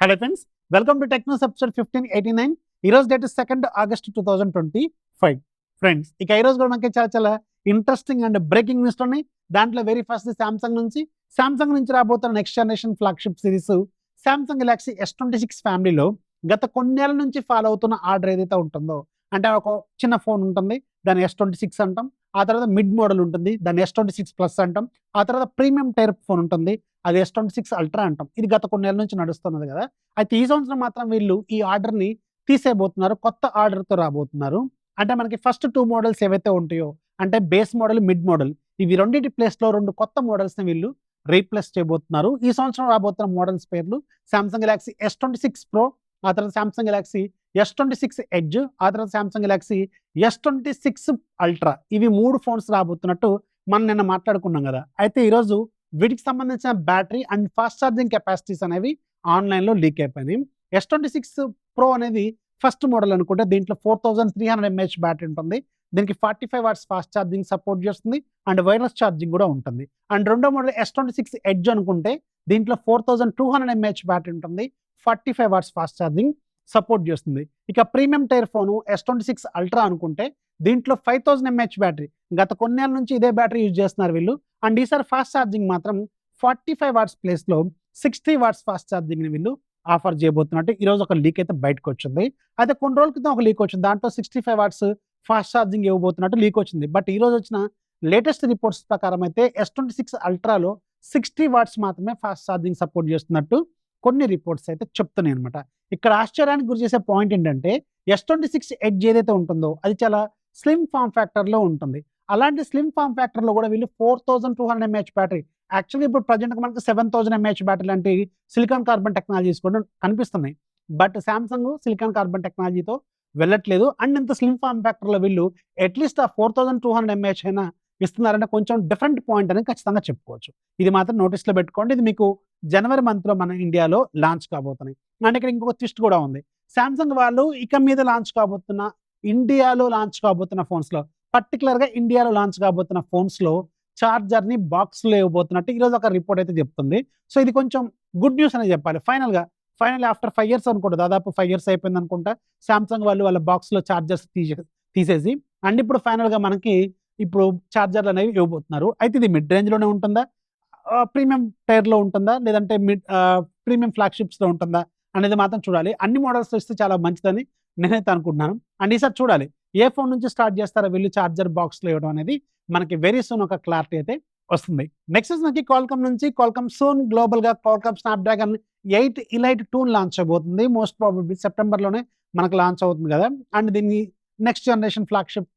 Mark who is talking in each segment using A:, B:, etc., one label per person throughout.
A: Hello friends, welcome to Technos episode 1589. ఈ రోజు date 2 August 2025. Friends, ఇక ఈ రోజు కూడా మనకి చాలా చాలా ఇంట్రెస్టింగ్ అండ్ బ్రేకింగ్ న్యూస్ ఉన్నాయి. దాంట్లో వెరీ ఫస్ట్ శాంసంగ్ నుంచి రాబోతున్న next generation flagship series Samsung Galaxy S26 ఫ్యామిలీలో గత కొన్నేళ్ల నుంచి ఫాలో అవుతున్న ఆర్డర్ ఏదైతే ఉంటుందో, అంటే ఒక చిన్న ఫోన్ ఉంటుంది, దాన్ని S26 అంటాం. ఆ తర్వాత మిడ్ మోడల్ ఉంటుంది, దాన్ని S26 ప్లస్ అంటాం. ఆ తర్వాత ప్రీమియం టైర్ ఫోన్ ఉంటుంది, అది S26 అల్ట్రా అంటాం. ఇది గత కొన్నేళ్ల నుంచి నడుస్తున్నది కదా. అయితే ఈ సంవత్సరం మాత్రం వీళ్ళు ఈ ఆర్డర్‌ని తీసేయబోతున్నారు. కొత్త ఆర్డర్‌తో రాబోతున్నారు. అంటే మనకి ఫస్ట్ 2 మోడల్స్ ఏవైతే ఉంటాయో, అంటే బేస్ మోడల్, మిడ్ మోడల్, ఇవి రెండిటి ప్లేస్‌లో 2 కొత్త మోడల్స్‌ని వీళ్ళు రీప్లేస్ చేయబోతున్నారు. ఈ సంవత్సరం రాబోతున్న మోడల్స్ పేర్లు సామ్సంగ్ గెలాక్సీ S26 ప్రో, ఆ తర్వాత సామ్సంగ్ గెలాక్సీ S26 ఎడ్జ్, ఆ తర్వాత సామ్సంగ్ గెలాక్సీ S26 అల్ట్రా. ఇవి 3 ఫోన్స్ రాబోతున్నట్టు మనం నిన్న మాట్లాడుకున్నాం కదా. అయితే ఈరోజు వీటికి సంబంధించిన battery and fast charging capacities అనేవి ఆన్లైన్‌లో లీక్ అయిపోయినాయి. S26 ప్రో అనేది ఫస్ట్ మోడల్ అనుకుంటే దీంట్లో 4300 mAh బ్యాటరీ ఉంటుంది. దీనికి 45 వాట్స్ ఫాస్ట్ ఛార్జింగ్ సపోర్ట్ చేస్తుంది అండ్ వైర్లెస్ ఛార్జింగ్ కూడా ఉంటుంది. అండ్ రెండో మోడల్ S26 ఎడ్జ్ అనుకుంటే దీంట్లో 4200 mAh బ్యాటరీ ఉంటుంది. 45 వాట్స్ ఫాస్ట్ ఛార్జింగ్ సపోర్ట్ చేస్తుంది. ఇక premium tyre phone S26 ultra అనుకుంటే దీంట్లో 5000 mAh బ్యాటరీ. గత కొన్నేళ్ల నుంచి ఇదే బ్యాటరీ యూజ్ చేస్తున్నారు వీళ్ళు. అండ్ ఈసారి ఫాస్ట్ ఛార్జింగ్ మాత్రం 45 వాట్స్ ప్లేస్‌లో 60 వాట్స్ ఫాస్ట్ ఛార్జింగ్‌ని వీళ్ళు ఆఫర్ చేయబోతున్నట్టు ఈరోజు ఒక లీక్ అయితే బయటకొచ్చింది. అయితే కొన్ని రోజుల క్రితం ఒక లీక్ వచ్చింది. దాంట్లో 65 వాట్స్ ఫాస్ట్ ఛార్జింగ్ ఇవ్వబోతున్నట్టు లీక్ వచ్చింది. బట్ ఈరోజు వచ్చిన లేటెస్ట్ రిపోర్ట్స్ ప్రకారం అయితే S26 అల్ట్రాలో 60 వాట్స్ మాత్రమే ఫాస్ట్ ఛార్జింగ్ సపోర్ట్ చేస్తున్నట్టు కొన్ని రిపోర్ట్స్ అయితే చెప్తున్నాయన్నమాట. ఇక్కడ ఆశ్చర్యానికి గురి చేసే పాయింట్ ఏంటంటే S26 ఎడ్జ్ ఏదైతే ఉంటుందో అది చాలా స్లిమ్ ఫార్మ్ ఫ్యాక్టర్‌లో ఉంటుంది. అలాంటి స్లిమ్ ఫార్మ్ ఫ్యాక్టర్‌లో కూడా వీళ్ళు 4200 mAh బ్యాటరీ, యాక్చువల్లీ ఇప్పుడు ప్రెజెంట్‌గా మనకు 7000 mAh బ్యాటరీ లాంటి సిలికాన్ కార్బన్ టెక్నాలజీస్ కూడా కనిపిస్తున్నాయి. బట్ సామ్సంగ్ సిలికాన్ కార్బన్ టెక్నాలజీతో వెళ్ళట్లేదు. అండ్ ఇంత స్లిమ్ ఫార్మ్ ఫ్యాక్టర్‌లో వీళ్ళు అట్‌లీస్ట్ ఆ 4200 mAh అయినా ఇస్తున్నారంటే కొంచెం డిఫరెంట్ పాయింట్ అని ఖచ్చితంగా చెప్పుకోవచ్చు. ఇది మాత్రం నోటీస్‌లో పెట్టుకోండి. ఇది మీకు జనవరి మంత్‌లో మన ఇండియాలో లాంచ్ కాబోతున్నాయి. అండ్ ఇక్కడ ఇంకొక ట్విస్ట్ కూడా ఉంది. సామ్సంగ్ వాళ్ళు ఇక మీద ఇండియాలో లాంచ్ కాబోతున్న ఫోన్స్‌లో, పర్టిక్యులర్‌గా ఇండియాలో లాంచ్ కాబోతున్న ఫోన్స్‌లో చార్జర్‌ని బాక్స్‌లో ఇవ్వబోతున్నట్టు ఈరోజు ఒక రిపోర్ట్ అయితే చెప్తుంది. సో ఇది కొంచెం గుడ్ న్యూస్ అనే చెప్పాలి. ఫైనల్లీ ఆఫ్టర్ 5 ఇయర్స్ అనుకుంటా, దాదాపు 5 ఇయర్స్ అయిపోయిందనుకుంటా సామ్సంగ్ వాళ్ళు వాళ్ళ బాక్స్‌లో చార్జర్స్ తీసేసి అండ్ ఇప్పుడు ఫైనల్‌గా మనకి చార్జర్లు అనేవి ఇవ్వబోతున్నారు. అయితే ఇది మిడ్ రేంజ్‌లోనే ఉంటుందా? ప్రీమియం టైర్‌లో ఉంటుందా? లేదంటే ప్రీమియం ఫ్లాగ్‌షిప్స్‌లో ఉంటుందా? అనేది మాత్రం చూడాలి. అన్ని మోడల్స్‌లో ఇస్తే చాలా మంచిదని నేనైతే అనుకుంటున్నాను. అండ్ ఈసారి చూడాలి ఏ ఫోన్ నుంచి స్టార్ట్ చేస్తారో వీళ్ళు చార్జర్ బాక్స్‌లో ఇవ్వడం అనేది మనకి వెరీ సూన్ ఒక క్లారిటీ అయితే వస్తుంది. నెక్స్ట్ మనకి క్వాల్కమ్ సూన్ గ్లోబల్‌గా క్వాల్కమ్ స్నాప్‌డ్రాగన్ 8 ఎలైట్ 2 లాంచ్ చేయబోతుంది. మోస్ట్ ప్రాబబ్లీ సెప్టెంబర్‌లోనే మనకు లాంచ్ అవుతుంది కదా. అండ్ దీన్ని నెక్స్ట్ జనరేషన్ ఫ్లాగ్‌షిప్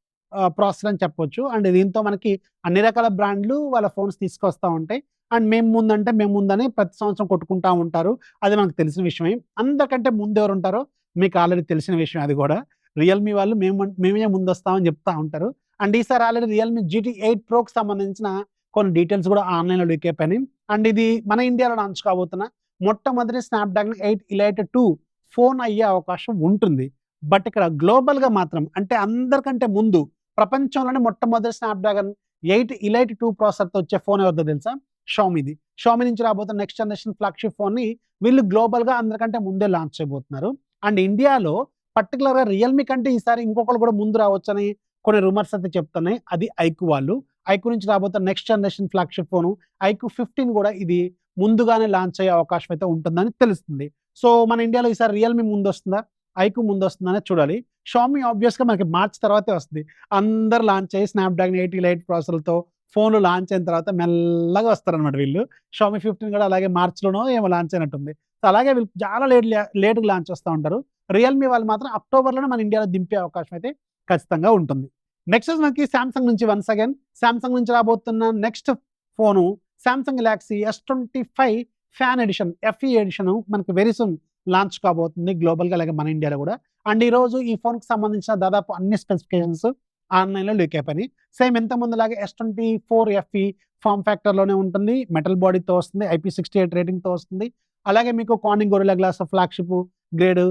A: ప్రాసెసర్ అని చెప్పొచ్చు. అండ్ దీంతో మనకి అన్ని రకాల బ్రాండ్‌లు వాళ్ళ ఫోన్స్ తీసుకొస్తా ఉంటాయి. అండ్ మేము ముందని ప్రతి సంవత్సరం కొట్టుకుంటా ఉంటారు. అది మనకు తెలిసిన విషయమే. అందరికంటే ముందు ఎవరుంటారో మీకు ఆల్రెడీ తెలిసిన విషయం అది కూడా. రియల్‌మీ వాళ్ళు మేమే ముందొస్తామని చెప్తా ఉంటారు. అండ్ ఈసారి ఆల్రెడీ రియల్‌మీ GT 8 ప్రోకి సంబంధించిన కొన్ని డీటెయిల్స్ కూడా ఆన్‌లైన్‌లో లీక్ అయిపోయినాయి. అండ్ ఇది మన ఇండియాలో లాంచ్ కాబోతున్న మొట్టమొదటి స్నాప్‌డ్రాగన్ 8 ఎలైట్ 2 ఫోన్ అయ్యే అవకాశం ఉంటుంది. బట్ ఇక్కడ గ్లోబల్‌గా మాత్రం, అంటే అందరికంటే ముందు ప్రపంచంలోనే మొట్టమొదటి స్నాప్‌డ్రాగన్ 8 ఎలైట్ 2 ప్రాసెసర్‌తో వచ్చే ఫోన్ ఎవరిదో తెలుసా? షామీది. షామీ నుంచి రాబోతున్న నెక్స్ట్ జనరేషన్ ఫ్లాగ్‌షిప్ ఫోన్‌ని వీళ్ళు గ్లోబల్‌గా అందరికంటే ముందే లాంచ్ చేయబోతున్నారు. అండ్ ఇండియాలో పర్టిక్యులర్‌గా రియల్‌మీ కంటే ఈసారి ఇంకొకళ్ళు కూడా ముందు రావచ్చని కొన్ని రూమర్స్ అయితే చెప్తున్నాయి. అది ఐక్యూ వాళ్ళు. ఐక్యూ నుంచి రాబోతున్న next generation flagship phone iQOO 15 కూడా ఇది ముందుగానే లాంచ్ అయ్యే అవకాశం అయితే ఉంటుందని తెలుస్తుంది. సో మన ఇండియాలో ఈసారి రియల్‌మీ ముందొస్తుందా? ఐక్యూ ముందొస్తుందనే చూడాలి. షామీ ఆబ్వియస్‌గా మనకి మార్చ్ తర్వాతే వస్తది. అందరూ లాంచ్ అయ్యి స్నాప్‌డ్రాగన్ 8 ఎలైట్ ప్రాసెసర్‌లతో ఫోన్‌లు లాంచ్ అయిన తర్వాత మెల్లగా వస్తారనమాట వీళ్ళు. షామీ 15 కూడా అలాగే మార్చ్‌లోనో ఏమో లాంచ్ అయినట్టుంది. సో అలాగే వీళ్ళు చాలా లేట్‌గా లాంచ్ చేస్తా ఉంటారు. రియల్‌మీ వాళ్ళు మాత్రం అక్టోబర్‌లోనే మన ఇండియాలో దింపే అవకాశం అయితే ఖచ్చితంగా ఉంటుంది. నెక్స్ట్ మనకి సామ్సంగ్ నుంచి వన్స్ అగైన్ సామ్సంగ్ నుంచి రాబోతున్న next phone Samsung Galaxy S25 fan edition, FE edition మనకి వెరీ సూన్ లాంచ్ కాబోతుంది గ్లోబల్‌గా, అలాగే మన ఇండియాలో కూడా. అండ్ ఈరోజు ఈ ఫోన్‌కి సంబంధించిన దాదాపు అన్ని స్పెసిఫికేషన్స్ ఆన్‌లైన్‌లో లీక్ అయిపోయినాయి. సేమ్ ఇంతకుముందులాగే S24 FE ఫార్మ్ ఫ్యాక్టర్‌లోనే ఉంటుంది. మెటల్ బాడీతో వస్తుంది. IP68 రేటింగ్‌తో వస్తుంది. అలాగే మీకు Corning Gorilla glass flagship grade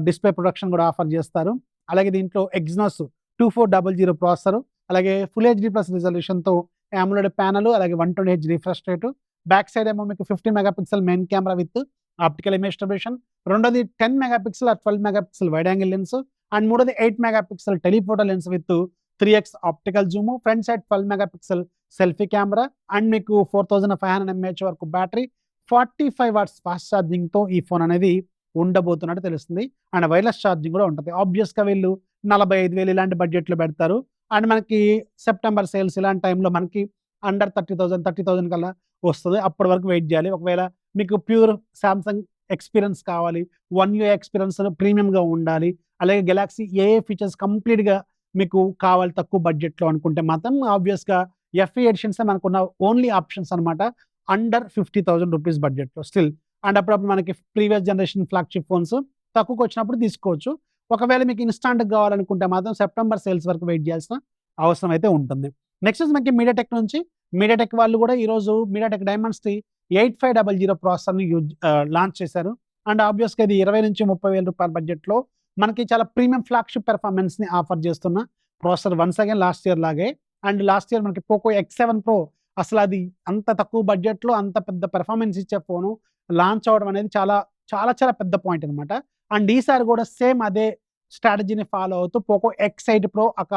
A: display protection కూడా ఆఫర్ చేస్తారు. అలాగే దీంట్లో ఎగ్జినోస్ 2400 ప్రాసెసర్, అలాగే ఫుల్ HD ప్లస్ రిజల్యూషన్‌తో AMOLED ప్యానెల్, అలాగే 120 Hz refresh rate. Back side ఏమో మీకు 50 megapixel main camera with optical image stabilization, రెండోది 10 megapixel 12 megapixel wide angle lens, and మూడోది 8 megapixel telephoto lens with 3x optical Zoom, front side 12 megapixel selfie camera, and మీకు 4500 mAh వరకు battery, 45 watts fast ఛార్జింగ్తో ఈ phone అనేది ఉండబోతున్నట్టు తెలుస్తుంది. And wireless charging కూడా ఉంటుంది. ఆబ్వియస్గా వీళ్ళు 45,000 ఇలాంటి బడ్జెట్లో పెడతారు. అండ్ మనకి సెప్టెంబర్ సేల్స్ ఇలాంటి టైంలో మనకి అండర్ 30,000 కల్లా వస్తుంది. అప్పటి వరకు వెయిట్ చేయాలి. ఒకవేళ మీకు ప్యూర్ సామ్సంగ్ ఎక్స్పీరియన్స్ కావాలి, 1 UI ఎక్స్పీరియన్స్ ప్రీమియంగా ఉండాలి, అలాగే గెలాక్సీ ఏ ఫీచర్స్ కంప్లీట్గా మీకు కావాలి తక్కువ బడ్జెట్లో అనుకుంటే మాత్రం ఆబ్వియస్గా FE ఎడిషన్స్ మనకున్న ఓన్లీ ఆప్షన్స్ అనమాట. అండర్ 50,000 రూపీస్ బడ్జెట్లో స్టిల్. అండ్ అప్పుడప్పుడు మనకి ప్రీవియస్ జనరేషన్ ఫ్లాగ్షిప్ ఫోన్స్ తక్కువకి వచ్చినప్పుడు తీసుకోవచ్చు. ఒకవేళ మీకు ఇన్స్టాంట్గా కావాలనుకుంటే మాత్రం సెప్టెంబర్ సేల్స్ వరకు వెయిట్ చేయాల్సిన అవసరం అయితే ఉంటుంది. నెక్స్ట్ మనకి మీడియాటెక్ నుంచి, మీడియాటెక్ వాళ్ళు కూడా ఈరోజు మీడియాటెక్ డైమండ్స్ది 8500 ప్రాసెసర్ని లాంచ్ చేశారు. అండ్ ఆబ్వియస్గా ఇది 20,000 నుంచి 30,000 రూపాయల బడ్జెట్లో మనకి చాలా ప్రీమియం ఫ్లాగ్షిప్ పెర్ఫార్మెన్స్ని ఆఫర్ చేస్తున్న processor once again last year లాగే. అండ్ లాస్ట్ ఇయర్ మనకి పోకో X7 Pro అసలు అది అంత తక్కువ బడ్జెట్లో అంత పెద్ద పెర్ఫార్మెన్స్ ఇచ్చే ఫోను లాంచ్ అవ్వడం అనేది చాలా చాలా చాలా పెద్ద పాయింట్ అనమాట. అండ్ ఈసారి కూడా సేమ్ అదే స్ట్రాటజీని ఫాలో అవుతూ పోకో X8 Pro ఒక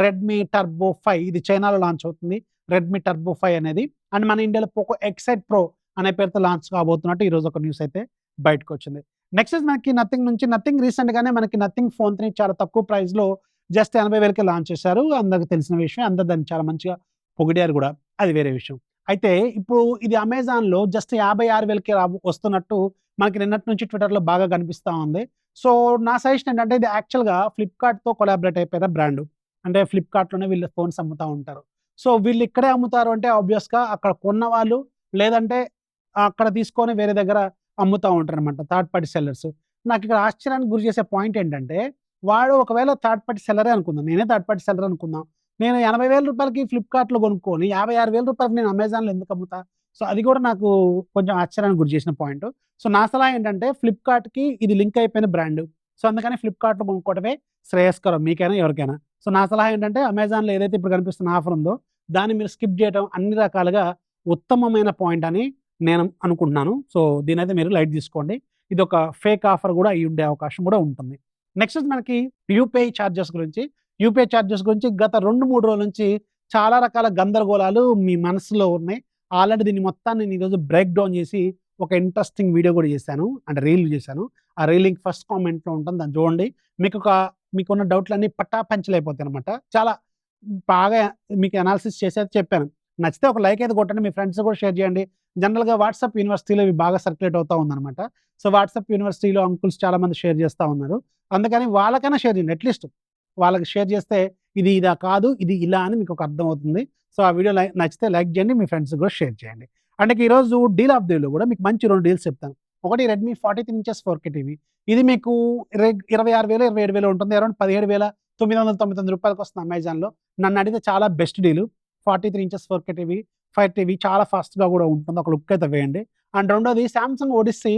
A: రెడ్మీ టర్బో 5 ఇది చైనాలో లాంచ్ అవుతుంది. రెడ్మీ టర్బో 5 అనేది. అండ్ మన ఇండియాలో పోకో X8 Pro అనే పేరుతో లాంచ్ కాబోతున్నట్టు ఈరోజు ఒక న్యూస్ అయితే బయటకు వచ్చింది. నెక్స్ట్ మనకి నథింగ్ నుంచి, నథింగ్ రీసెంట్గానే మనకి నథింగ్ ఫోన్ 3 చాలా తక్కువ ప్రైస్లో జస్ట్ 80,000కే లాంచ్ చేశారు. అందరికి తెలిసిన విషయం, అందరు దాన్ని చాలా మంచిగా పొగిడారు కూడా, అది వేరే విషయం. అయితే ఇప్పుడు ఇది అమెజాన్లో జస్ట్ 56,000కే వస్తున్నట్టు మనకి నిన్నటి నుంచి ట్విట్టర్లో బాగా కనిపిస్తూ ఉంది. సో నా సజెషన్ ఏంటంటే ఇది యాక్చువల్గా ఫ్లిప్కార్ట్తో కొలాబరేట్ అయిపోయిన బ్రాండ్. అంటే ఫ్లిప్కార్ట్లోనే వీళ్ళు ఫోన్స్ అమ్ముతూ ఉంటారు. సో వీళ్ళు ఇక్కడే అమ్ముతారు అంటే ఆబ్వియస్గా అక్కడ కొన్న వాళ్ళు లేదంటే అక్కడ తీసుకొని వేరే దగ్గర అమ్ముతూ ఉంటారు అనమాట, థర్డ్ పార్టీ సెల్లర్స్. నాకు ఇక్కడ ఆశ్చర్యానికి గురి చేసే పాయింట్ ఏంటంటే వాడు ఒకవేళ థర్డ్ పార్టీ సెల్లరే అనుకుందాం, నేనే థర్డ్ పార్టీ సెల్లర్ అనుకుందాం, నేను 80,000 రూపాయలకి ఫ్లిప్కార్ట్‌లో కొనుక్కొని 56,000 రూపాయలకి నేను అమెజాన్‌లో ఎందుకు అమ్ముతా? సో అది కూడా నాకు కొంచెం ఆశ్చర్యానికి గురి చేసిన పాయింట్. సో నా సలహా ఏంటంటే ఫ్లిప్కార్ట్‌కి ఇది లింక్ అయిపోయిన బ్రాండ్. సో అందుకని ఫ్లిప్కార్ట్‌లో కొనుక్కోవడమే శ్రేయస్కరం మీకైనా ఎవరికైనా. సో నా సలహా ఏంటంటే అమెజాన్‌లో ఏదైతే ఇప్పుడు కనిపిస్తున్న ఆఫర్ ఉందో దాన్ని మీరు స్కిప్ చేయడం అన్ని రకాలుగా ఉత్తమమైన పాయింట్ అని నేను అనుకుంటున్నాను. సో దీనైతే మీరు లైట్ తీసుకోండి. ఇది ఒక ఫేక్ ఆఫర్ కూడా అయ్యి ఉండే అవకాశం కూడా ఉంటుంది. నెక్స్ట్ మనకి యూపీఐ చార్జెస్ గురించి. యూపీఐ చార్జెస్ గురించి గత 2-3 రోజుల నుంచి చాలా రకాల గందరగోళాలు మీ మనసులో ఉన్నాయి. ఆల్రెడీ దీన్ని మొత్తాన్ని నేను ఈరోజు బ్రేక్ డౌన్ చేసి ఒక ఇంట్రెస్టింగ్ వీడియో కూడా చేశాను, అంటే రీల్ చేశాను. ఆ రీల్ లింక్ ఫస్ట్ కామెంట్లో ఉంటుంది, దాన్ని చూడండి. మీకున్న డౌట్లన్నీ పటాపంచలైపోతాయి అనమాట. చాలా బాగా మీకు అనాలిసిస్ చేసేది చెప్పాను. నచ్చితే ఒక లైక్ అయితే కొట్టండి, మీ ఫ్రెండ్స్ కూడా షేర్ చేయండి. జనరల్గా వాట్సాప్ యూనివర్సిటీలో ఇవి బాగా సర్క్యులేట్ అవుతూ ఉందన్నమాట. సో వాట్సాప్ యూనివర్సిటీలో అంకుల్స్ చాలామంది షేర్ చేస్తూ ఉన్నారు. అందుకని వాళ్ళకైనా షేర్ చేయండి. అట్లీస్ట్ వాళ్ళకి షేర్ చేస్తే ఇది ఇలా కాదు, ఇది ఇలా అని మీకు ఒక అర్థం అవుతుంది. సో ఆ వీడియో నచ్చితే లైక్ చేయండి, మీ ఫ్రెండ్స్ కూడా షేర్ చేయండి. అంటే ఈరోజు డీల్ ఆఫ్ ది డేలో కూడా మీకు మంచి 2 డీల్స్ చెప్తాను. ఒకటి రెడ్మీ 43 ఇంచెస్ 4K టీవీ. ఇది మీకు 26,000 27,000 ఉంటుంది. అరౌండ్ 17,999 రూపాయలకి వస్తుంది అమెజాన్లో. నన్ను అడిగితే చాలా best deal. 43 inches 4K TV, 5 TV చాలా ఫాస్ట్గా కూడా ఉంటుంది. ఒక లుక్ అయితే వేయండి. అండ్ రెండోది సామ్సంగ్ ఓడిస్సీ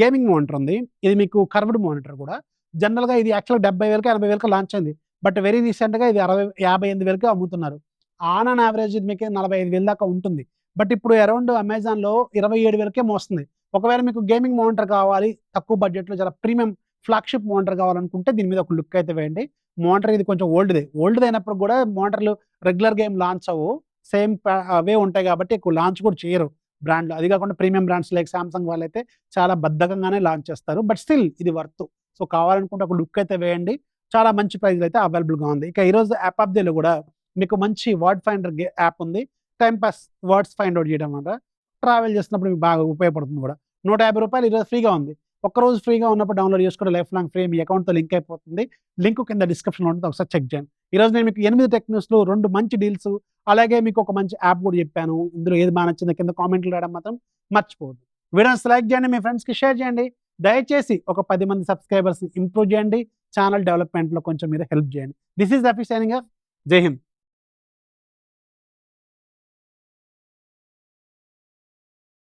A: గేమింగ్ మానిటర్ ఉంది. ఇది మీకు కర్వ్డ్ మానిటర్ కూడా. జనరల్గా ఇది యాక్చువల్గా 70,000 80,000 లాంచ్ అయింది. బట్ వెరీ రీసెంట్గా ఇది 58,000 అమ్ముతున్నారు. ఆన్ యావరేజ్ ఇది మీకు 45,000 దాకా ఉంటుంది. బట్ ఇప్పుడు అరౌండ్ అమెజాన్లో 27,000కే మోస్తుంది. ఒకవేళ మీకు గేమింగ్ మానిటర్ కావాలి, తక్కువ బడ్జెట్లో చాలా ప్రీమియం ఫ్లాగ్షిప్ మానిటర్ కావాలనుకుంటే దీని మీద ఒక లుక్ అయితే వేయండి. మానిటర్ ఇది కొంచెం ఓల్డ్దే అయినప్పుడు కూడా మానిటర్లు రెగ్యులర్ గేమ్ లాంచ్ అవ్వు, సేమ్ అవే ఉంటాయి కాబట్టి ఎక్కువ లాంచ్ కూడా చేయరు బ్రాండ్లు. అది కాకుండా ప్రీమియం బ్రాండ్స్ లైక్ సామ్సంగ్ వాళ్ళైతే చాలా బద్ధకంగానే లాంచ్ చేస్తారు. బట్ స్టిల్ ఇది వర్త్. సో కావాలనుకుంటే ఒక లుక్ అయితే వేయండి. చాలా మంచి ప్రైజ్లో అయితే అవైలబుల్గా ఉంది. ఇక ఈరోజు యాప్ ఆఫ్ డేలో కూడా మీకు మంచి వర్డ్ ఫైండర్ యాప్ ఉంది. Time pass words find out చేయడం వల్ల ట్రావెల్ చేసినప్పుడు మీకు బాగా ఉపయోగపడుతుంది కూడా. 150 రూపాయలు ఈరోజు ఫ్రీగా ఉంది. ఒక్కరోజు ఫ్రీగా ఉన్నప్పుడు డౌన్లోడ్ చేసుకుంటే లైఫ్ లాంగ్ ఫ్రీ, మీ అకౌంట్తో లింక్ అయిపోతుంది. లింక్ కింద డిస్క్రిప్షన్లో ఉంటుంది, ఒకసారి చెక్ చేయండి. ఈరోజు నేను మీకు 8 టెక్ న్యూస్లు, 2 మంచి డీల్స్, అలాగే మీకు ఒక మంచి యాప్ కూడా చెప్పాను. ఇందులో ఏది బాగా నచ్చిందో కింద కామెంట్లు రాయడం మాత్రం మర్చిపోవద్దు. వీడియోస్ లైక్ చేయండి, మీ ఫ్రెండ్స్కి షేర్ చేయండి. దయచేసి ఒక 10 మంది సబ్స్క్రైబర్స్ని ఇంప్రూవ్ చేయండి. ఛానల్ డెవలప్మెంట్లో కొంచెం మీరు హెల్ప్ చేయండి. This is Rafi signing off. జై హింద్.